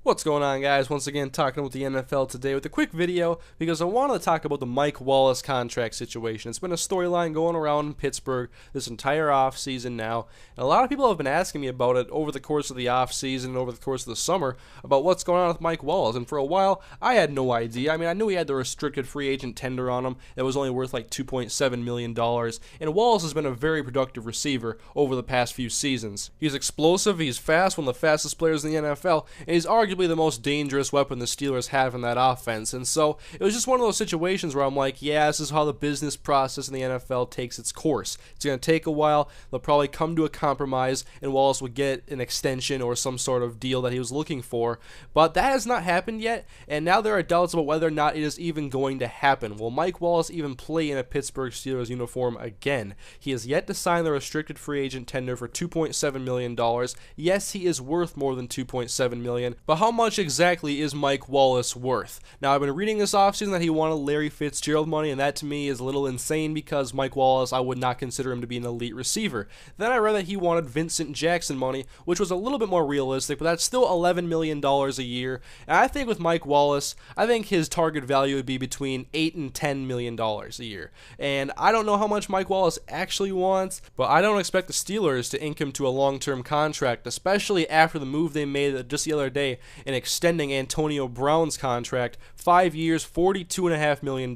What's going on, guys? Once again, talking about the NFL today with a quick video because I wanted to talk about the Mike Wallace contract situation. It's been a storyline going around in Pittsburgh this entire offseason now, and a lot of people have been asking me about it over the course of the offseason and over the course of the summer about what's going on with Mike Wallace, and for a while, I had no idea. I mean, I knew he had the restricted free agent tender on him that was only worth like $2.7 million, and Wallace has been a very productive receiver over the past few seasons. He's explosive, he's fast, one of the fastest players in the NFL, and he's arguably the most dangerous weapon the Steelers have in that offense. And so it was just one of those situations where I'm like, yeah, this is how the business process in the NFL takes its course. It's going to take a while. They'll probably come to a compromise, and Wallace would get an extension or some sort of deal that he was looking for. But that has not happened yet, and now there are doubts about whether or not it is even going to happen. Will Mike Wallace even play in a Pittsburgh Steelers uniform again? He has yet to sign the restricted free agent tender for $2.7 million. Yes, he is worth more than $2.7 million, but how much exactly is Mike Wallace worth? Now, I've been reading this offseason that he wanted Larry Fitzgerald money, and that to me is a little insane because Mike Wallace, I would not consider him to be an elite receiver. Then I read that he wanted Vincent Jackson money, which was a little bit more realistic, but that's still $11 million a year. And I think with Mike Wallace, I think his target value would be between $8 and $10 million a year. And I don't know how much Mike Wallace actually wants, but I don't expect the Steelers to ink him to a long-term contract, especially after the move they made just the other day in extending Antonio Brown's contract, 5 years, $42.5 million.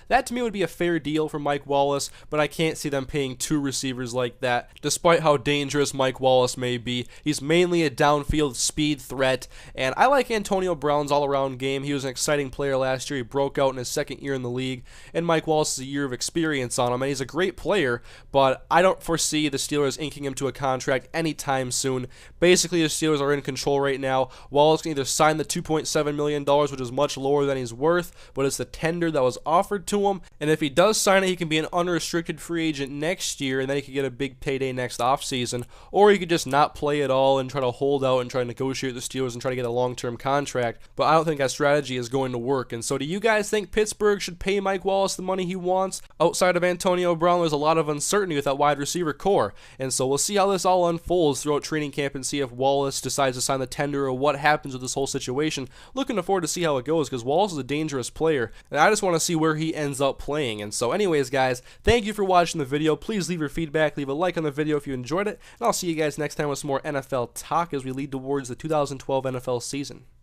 That to me would be a fair deal for Mike Wallace, but I can't see them paying two receivers like that, despite how dangerous Mike Wallace may be. He's mainly a downfield speed threat, and I like Antonio Brown's all-around game. He was an exciting player last year. He broke out in his second year in the league, and Mike Wallace has a year of experience on him, and he's a great player, but I don't foresee the Steelers inking him to a contract anytime soon. Basically, the Steelers are in control right now. Wallace can either sign the $2.7 million, which is much lower than he's worth, but it's the tender that was offered to him, and if he does sign it, he can be an unrestricted free agent next year, and then he could get a big payday next offseason, or he could just not play at all and try to hold out and try to negotiate with the Steelers and try to get a long-term contract, but I don't think that strategy is going to work. And so do you guys think Pittsburgh should pay Mike Wallace the money he wants? Outside of Antonio Brown, there's a lot of uncertainty with that wide receiver core, and so we'll see how this all unfolds throughout training camp and see if Wallace decides to sign the tender or what happens with this whole situation. Looking forward to see how it goes because Wallace is a dangerous player, and I just want to see where he ends up playing. And so anyways, guys, thank you for watching the video. Please leave your feedback, leave a like on the video if you enjoyed it, and I'll see you guys next time with some more NFL talk as we lead towards the 2012 NFL season.